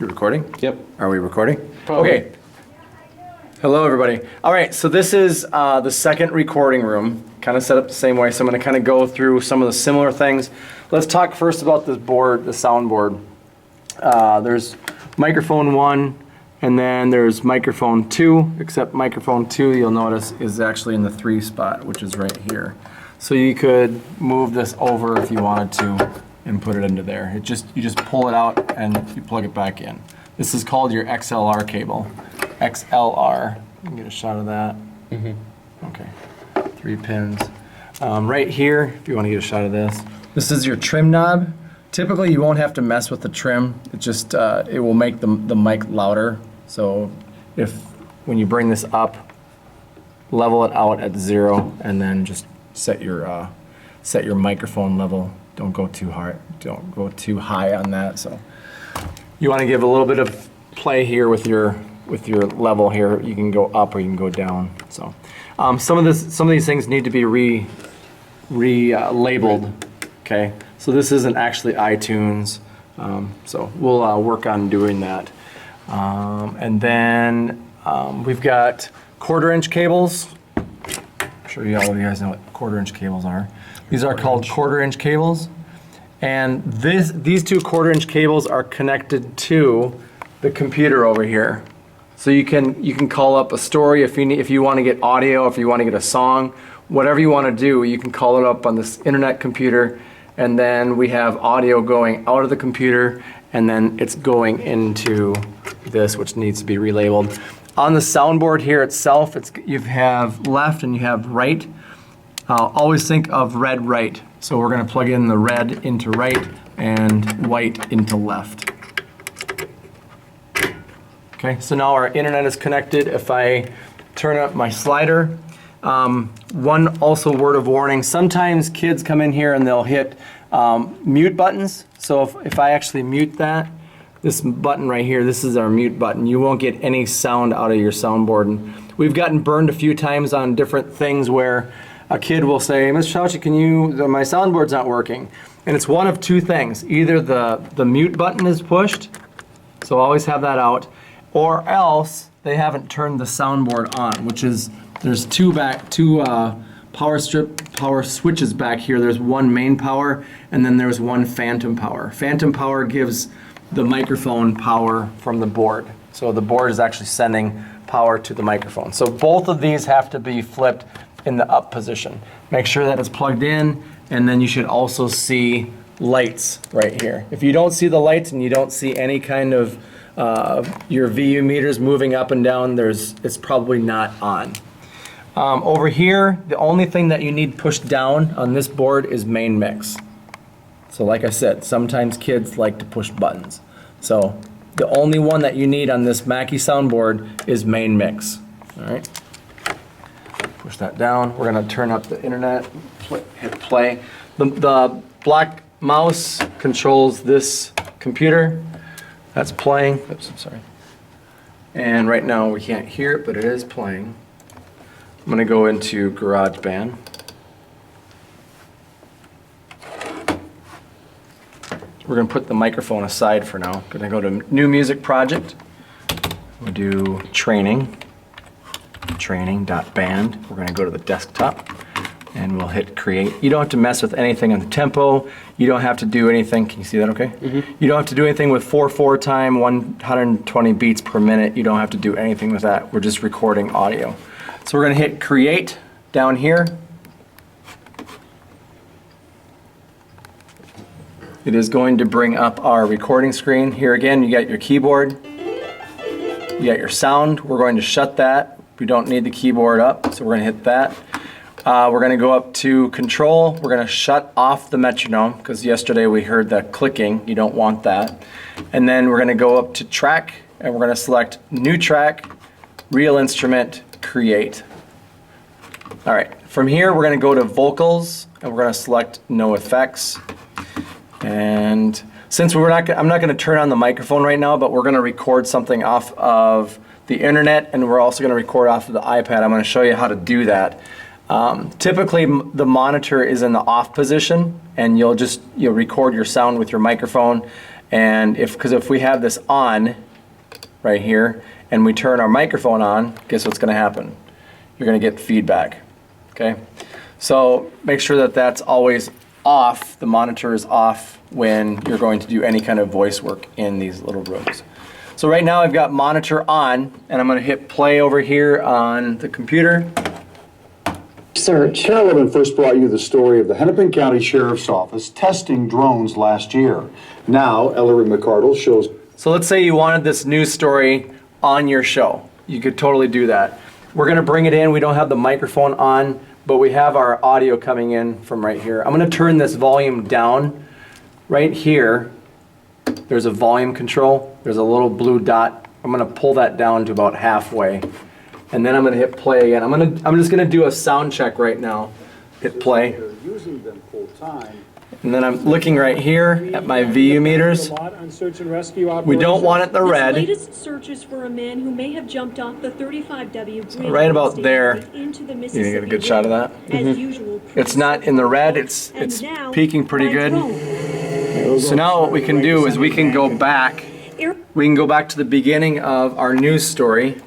You recording? Yep. Are we recording? Probably. Okay. Hello, everybody. All right, so this is the second recording room, kind of set up the same way. So I'm going to kind of go through some of the similar things. Let's talk first about this board, the soundboard. There's microphone 1, and then there's microphone 2, except microphone 2, you'll notice, is actually in the 3 spot, which is right here. So you could move this over if you wanted to and put it into there. You just pull it out and you plug it back in. This is called your XLR cable. XLR. You can get a shot of that. Mm-hmm. Okay. 3 pins. Right here, if you want to get a shot of this, this is your trim knob. Typically, you won't have to mess with the trim. It just it will make the mic louder. So when you bring this up, level it out at 0, and then just set your microphone level. Don't go too hard. Don't go too high on that. So you want to give a little bit of play here with your level here. You can go up or you can go down. So some of these things need to be labeled. Okay. So this isn't actually iTunes. So we'll work on doing that. And then we've got 1/4-inch cables. I'm sure all of you guys know what 1/4-inch cables are. These are called 1/4-inch cables. And these 2 1/4-inch cables are connected to the computer over here. So you can call up a story if you want to get audio, if you want to get a song, whatever you want to do, you can call it up on this internet computer, and then we have audio going out of the computer, and then it's going into this, which needs to be relabeled. On the soundboard here itself, you have left and you have right. Always think of red, right. So we're going to plug in the red into right and white into left. Okay, so now our internet is connected. If I turn up my slider, one also word of warning, sometimes kids come in here and they'll hit mute buttons. So if I actually mute that, this button right here, this is our mute button. You won't get any sound out of your soundboard. And we've gotten burned a few times on different things where a kid will say, Mr. Schauchi, my soundboard's not working. And it's one of 2 things. Either the mute button is pushed, so always have that out, or else they haven't turned the soundboard on, which is, there's two power switches back here. There's one main power, and then there's one phantom power. Phantom power gives the microphone power from the board. So the board is actually sending power to the microphone. So both of these have to be flipped in the up position. Make sure that it's plugged in, and then you should also see lights right here. If you don't see the lights and you don't see any kind of your VU meters moving up and down, it's probably not on. Over here, the only thing that you need pushed down on this board is main mix. So like I said, sometimes kids like to push buttons. So the only one that you need on this Mackie soundboard is main mix. All right. Push that down. We're going to turn up the internet, hit play. The black mouse controls this computer. That's playing. Oops, I'm sorry. And right now we can't hear it, but it is playing. I'm going to go into GarageBand. We're going to put the microphone aside for now. Going to go to New Music Project. We'll do training.band. We're going to go to the desktop and we'll hit create. You don't have to mess with anything on the tempo. You don't have to do anything. Can you see that okay? Mm-hmm. You don't have to do anything with 4/4 time, 120 beats per minute. You don't have to do anything with that. We're just recording audio. So we're going to hit create down here. It is going to bring up our recording screen. Here again, you got your keyboard. You got your sound. We're going to shut that. We don't need the keyboard up, so we're going to hit that. We're going to go up to control. We're going to shut off the metronome because yesterday we heard that clicking. You don't want that. And then we're going to go up to track and we're going to select new track, real instrument, create. All right, from here we're going to go to vocals and we're going to select no effects. And since I'm not going to turn on the microphone right now, but we're going to record something off of the internet and we're also going to record off of the iPad. I'm going to show you how to do that. Typically the monitor is in the off position and you'll record your sound with your microphone And because if we have this on right here and we turn our microphone on, guess what's going to happen? You're going to get feedback. Okay? So make sure that that's always off. The monitor is off when you're going to do any kind of voice work in these little rooms. So right now I've got monitor on, and I'm going to hit play over here on the computer. Search. Carolyn first brought you the story of the Hennepin County Sheriff's Office testing drones last year. Now, Ellery McCardle shows. So let's say you wanted this news story on your show. You could totally do that. We're going to bring it in. We don't have the microphone on, but we have our audio coming in from right here. I'm going to turn this volume down. Right here, there's a volume control. There's a little blue dot. I'm going to pull that down to about halfway. And then I'm going to hit play again. I'm just going to do a sound check right now. Hit play. Using them full time. And then I'm looking right here at my VU meters. We don't want it in the red. Latest searches for a man who may have jumped off the 35W bridge Right about there. Into the You Mississippi get a good shot of that? As usual, It's not in the red. It's peaking pretty good. So now what we can do is we can go back. We can go back to the beginning of our news story.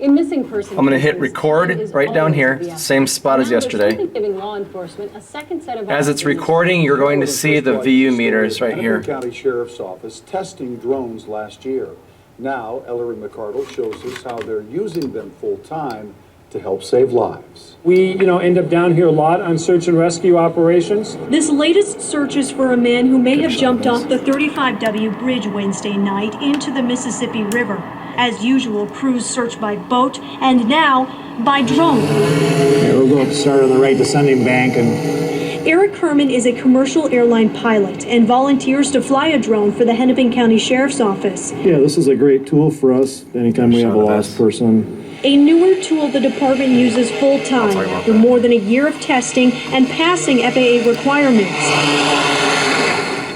In missing persons, I'm going to hit record right down here, same spot as yesterday. Giving law enforcement a second set of As it's recording, you're going to see the VU meters right here. Hennepin County Sheriff's Office testing drones last year. Now, Ellery McCardle shows us how they're using them full time to help save lives. We, end up down here a lot on search and rescue operations. This latest search is for a man who may have jumped off the 35W bridge Wednesday night into the Mississippi River. As usual, crews search by boat and now by drone. We'll go up to start on the right descending bank and Eric Herman is a commercial airline pilot and volunteers to fly a drone for the Hennepin County Sheriff's Office. yeah, this is a great tool for us anytime we have a lost person. A newer tool the department uses full-time with more than a year of testing and passing FAA requirements.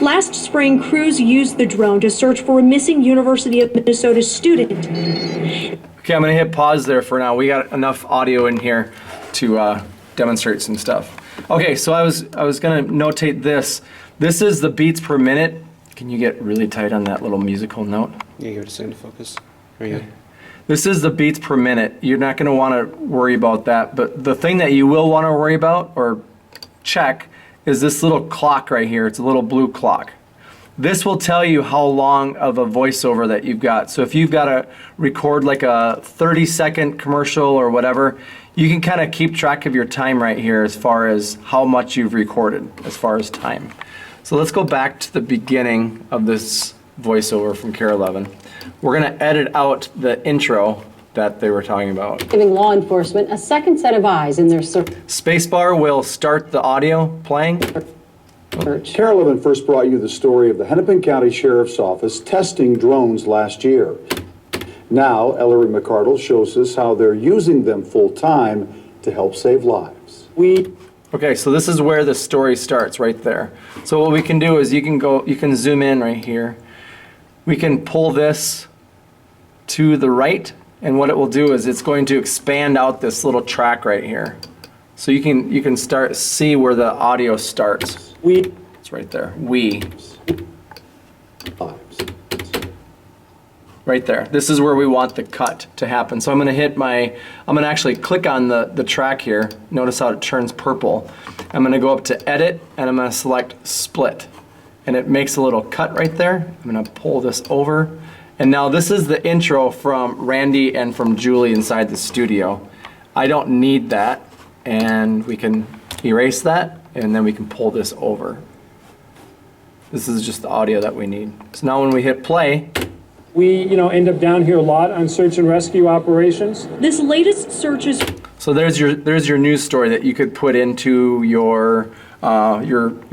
Last spring, crews used the drone to search for a missing University of Minnesota student. Okay, I'm going to hit pause there for now. We got enough audio in here to demonstrate some stuff. Okay, so I was going to notate this. This is the beats per minute. Can you get really tight on that little musical note? Yeah, give it a second to focus. There you go. This is the beats per minute. You're not going to want to worry about that, but the thing that you will want to worry about or check is this little clock right here. It's a little blue clock. This will tell you how long of a voiceover that you've got. So if you've got to record like a 30-second commercial or whatever, you can kind of keep track of your time right here as far as how much you've recorded as far as time. So let's go back to the beginning of this voiceover from KARE 11. We're going to edit out the intro that they were talking about. Giving law enforcement a second set of eyes in their search. Spacebar will start the audio playing. Carolyn first brought you the story of the Hennepin County Sheriff's Office testing drones last year. Now, Ellery McCardle shows us how they're using them full time to help save lives. Okay, so this is where the story starts, right there. So what we can do is you can zoom in right here. We can pull this to the right, and what it will do is it's going to expand out this little track right here. So you can start see where the audio starts. It's right there. Right there. This is where we want the cut to happen. So I'm going to actually click on the track here. Notice how it turns purple. I'm going to go up to edit and I'm going to select split. And it makes a little cut right there. I'm going to pull this over. And now this is the intro from Randy and from Julie inside the studio. I don't need that. And we can erase that and then we can pull this over. This is just the audio that we need. So now when we hit play, we, end up down here a lot on search and rescue operations. This latest search is... So there's your news story that you could put into your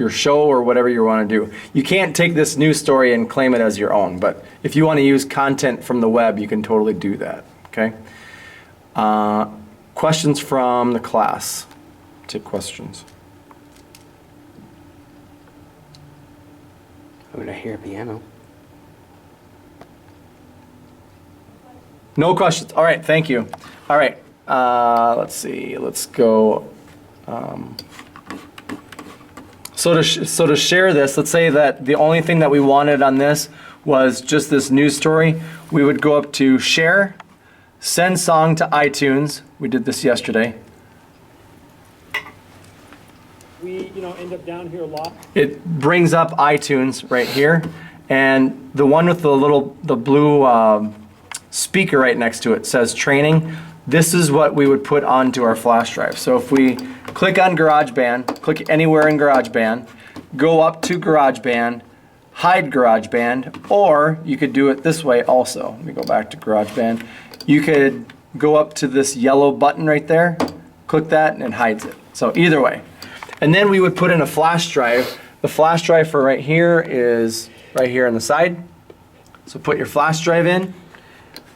show or whatever you want to do. You can't take this news story and claim it as your own, but if you want to use content from the web, you can totally do that, okay? Questions from the class. Take questions. I'm going to hear a piano. No questions. All right, thank you. All right, let's see. Let's go. So So to share this, let's say that the only thing that we wanted on this was just this news story. We would go up to share, send song to iTunes. We did this yesterday. We, end up down here a lot. It brings up iTunes right here, and the one with the blue speaker right next to it says training. This is what we would put onto our flash drive. So if we click on GarageBand, click anywhere in GarageBand, go up to GarageBand, hide GarageBand, or you could do it this way also. Let me go back to GarageBand. You could go up to this yellow button right there, click that, and it hides it. So either way. And then we would put in a flash drive. The flash drive for right here is right here on the side. So put your flash drive in,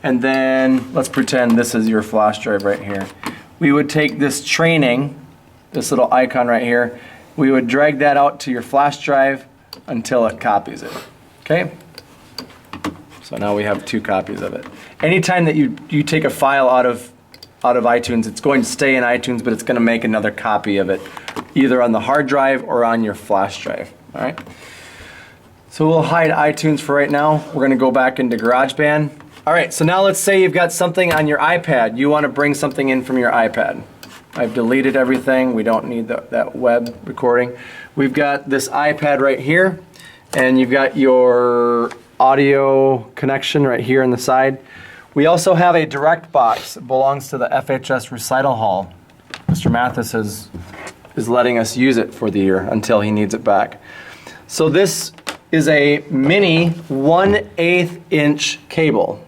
and then let's pretend this is your flash drive right here. We would take this training, this little icon right here, we would drag that out to your flash drive until it copies it, okay? So now we have 2 copies of it. Anytime that you take a file out of iTunes, it's going to stay in iTunes, but it's going to make another copy of it, either on the hard drive or on your flash drive, all right? So we'll hide iTunes for right now. We're going to go back into GarageBand. All right, so now let's say you've got something on your iPad. You want to bring something in from your iPad. I've deleted everything. We don't need that web recording. We've got this iPad right here, and you've got your audio connection right here on the side. We also have a direct box that belongs to the FHS Recital Hall. Mr. Mathis is letting us use it for the year until he needs it back. So this is a mini 1/8 inch cable.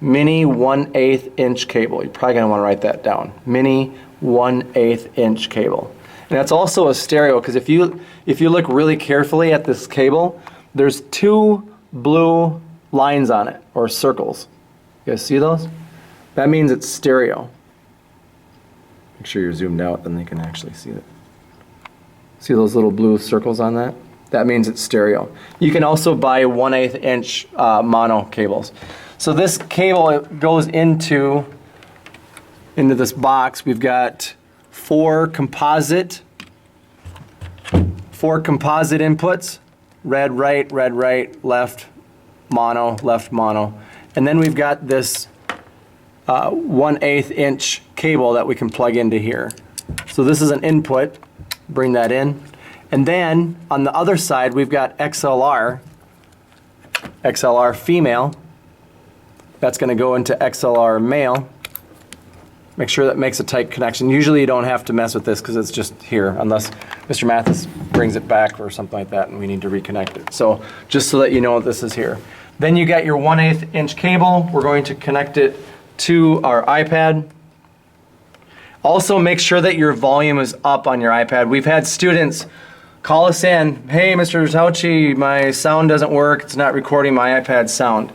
Mini 1/8 inch cable. You're probably going to want to write that down. Mini 1/8 inch cable. And that's also a stereo, because if you look really carefully at this cable, there's 2 blue lines on it, or circles. You guys see those? That means it's stereo. Make sure you're zoomed out, then they can actually see it. See those little blue circles on that? That means it's stereo. You can also buy 1/8 inch mono cables. So this cable, it goes into this box. We've got 4 composite inputs: red, right, left, mono. And then we've got this 1/8 inch cable that we can plug into here. So this is an input. Bring that in. And then on the other side, we've got XLR female. That's going to go into XLR male. Make sure that makes a tight connection. Usually you don't have to mess with this because it's just here, unless Mr. Mathis brings it back or something like that and we need to reconnect it. So just so that you know this is here. Then you got your 1/8 inch cable. We're going to connect it to our iPad. Also make sure that your volume is up on your iPad. We've had students call us in, hey, Mr. Tauchi, my sound doesn't work. It's not recording my iPad sound.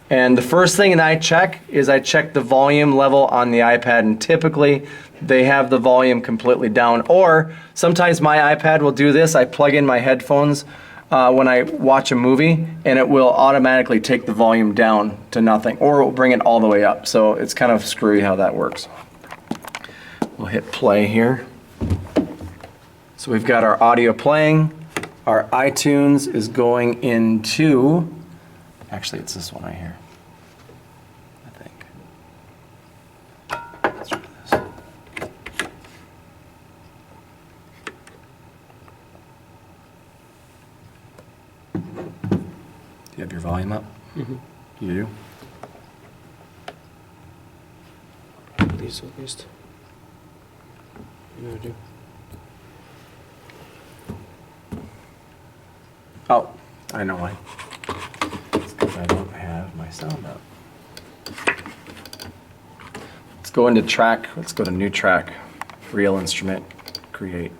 And the first thing that I check is I check the volume level on the iPad, and typically they have the volume completely down. Or sometimes my iPad will do this. I plug in my headphones when I watch a movie, and it will automatically take the volume down to nothing, or it will bring it all the way up. So it's kind of screwy how that works. We'll hit play here. So we've got our audio playing. Our iTunes is going into, actually it's this one right here, I think. Let's try this. Do you have your volume up? Mm-hmm. You do? At least. Yeah, I do. Oh, I know why. It's because I don't have my sound up. Let's go into track. Let's go to new track. Real instrument. Create.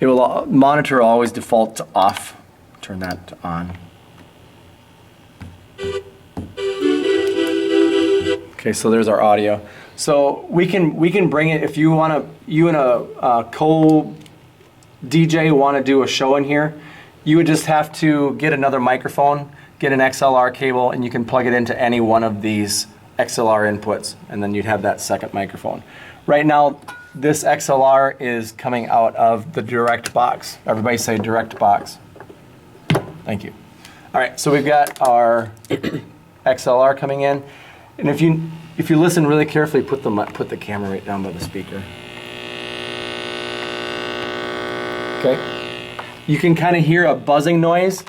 It will monitor always default to off. Turn that to on. Okay, so there's our audio. So we can bring it if you want to. You and a co-DJ want to do a show in here. You would just have to get another microphone, get an XLR cable, and you can plug it into any one of these XLR inputs, and then you'd have that second microphone. Right now, this XLR is coming out of the direct box. Everybody say direct box. Thank you. All right, so we've got our XLR coming in, and if you listen really carefully, put the camera right down by the speaker. Okay. You can kind of hear a buzzing noise,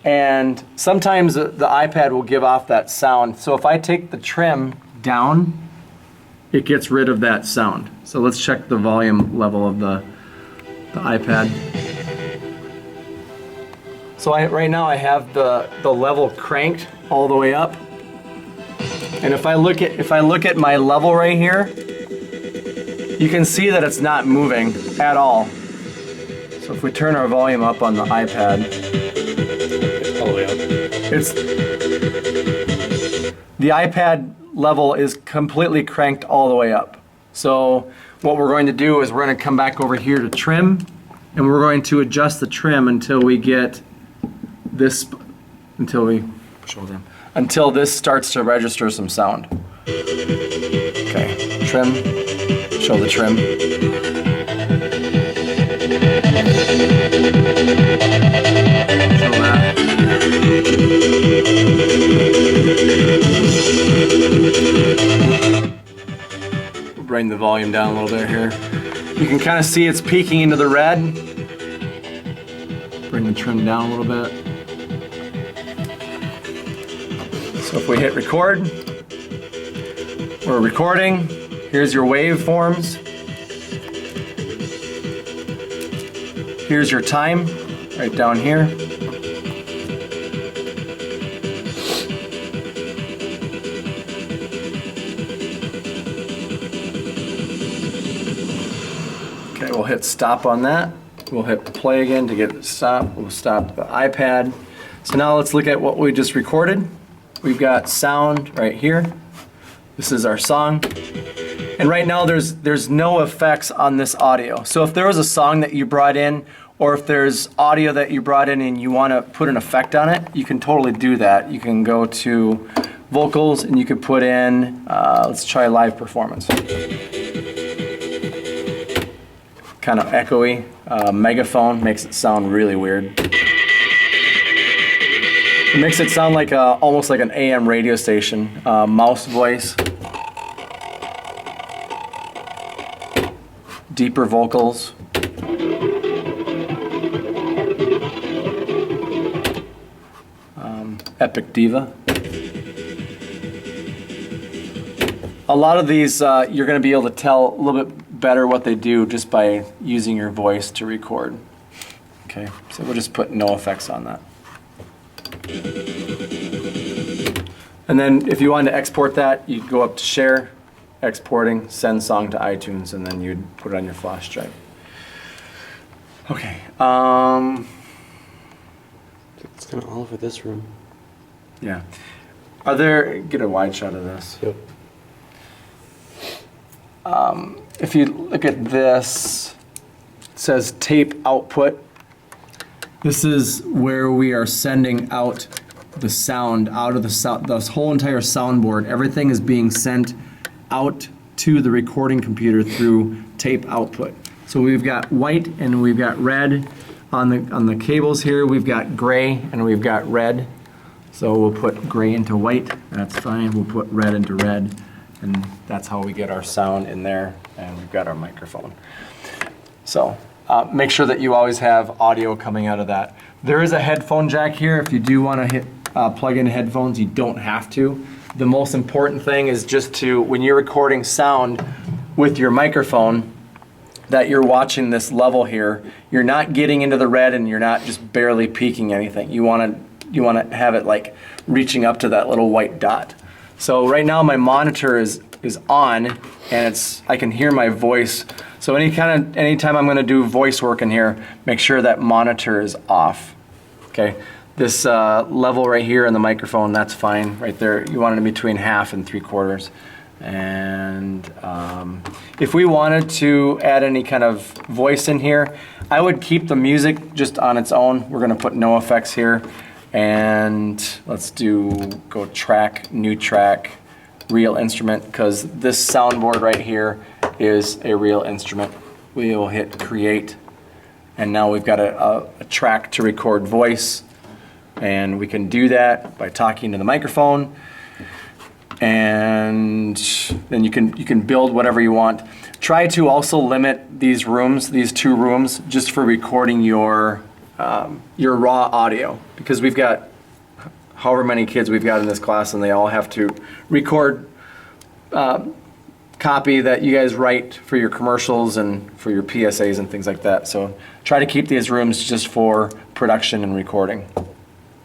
and sometimes the iPad will give off that sound. So if I take the trim down, it gets rid of that sound. So let's check the volume level of the iPad. So right now I have the level cranked all the way up. And if I look at my level right here, you can see that it's not moving at all. So if we turn our volume up on the iPad, All the way up. the iPad level is completely cranked all the way up. So what we're going to do is we're going to come back over here to trim, and we're going to adjust the trim until we get this, until this starts to register some sound. Okay, trim, show the trim. Show that. We'll bring the volume down a little bit here. You can kind of see it's peeking into the red. Bring the trim down a little bit. So if we hit record, we're recording. Here's your waveforms. Here's your time, right down here. Okay, we'll hit stop on that. We'll hit play again to get it to stop. We'll stop the iPad. So now let's look at what we just recorded. We've got sound right here. This is our song. And right now there's no effects on this audio. So if there was a song that you brought in, or if there's audio that you brought in and you want to put an effect on it, you can totally do that. You can go to vocals and you can put in, let's try live performance. Kind of echoey. Megaphone makes it sound really weird. It makes it sound like almost like an AM radio station. Mouse voice. Deeper vocals. Epic Diva. A lot of these you're going to be able to tell a little bit better what they do just by using your voice to record. Okay, so we'll just put no effects on that. And then if you wanted to export that, you'd go up to Share, Exporting, Send Song to iTunes, and then you'd put it on your flash drive. Okay. It's kind of all over this room. Yeah. Get a wide shot of this. Yep. If you look at this, it says tape output. This is where we are sending out the sound out of this whole entire soundboard. Everything is being sent out to the recording computer through tape output. So we've got white and we've got red on the cables here. We've got gray and we've got red. So we'll put gray into white. That's fine. We'll put red into red, and that's how we get our sound in there. And we've got our microphone. So make sure that you always have audio coming out of that. There is a headphone jack here. If you do want to plug in headphones, you don't have to. The most important thing is just to, when you're recording sound with your microphone, that you're watching this level here. You're not getting into the red and you're not just barely peaking anything. You want to have it like reaching up to that little white dot. So right now my monitor is on, and I can hear my voice. So anytime I'm going to do voice work in here, make sure that monitor is off. Okay, this level right here in the microphone, that's fine right there. You want it in between 1/2 and 3/4. And if we wanted to add any kind of voice in here, I would keep the music just on its own. We're going to put no effects here. And let's go track, new track, real instrument, because this soundboard right here is a real instrument. We will hit create, and now we've got a track to record voice, and we can do that by talking to the microphone, and then you can build whatever you want. Try to also limit these rooms, these 2 rooms, just for recording your raw audio, because we've got however many kids we've got in this class, and they all have to record copy that you guys write for your commercials and for your PSAs and things like that. So try to keep these rooms just for production and recording.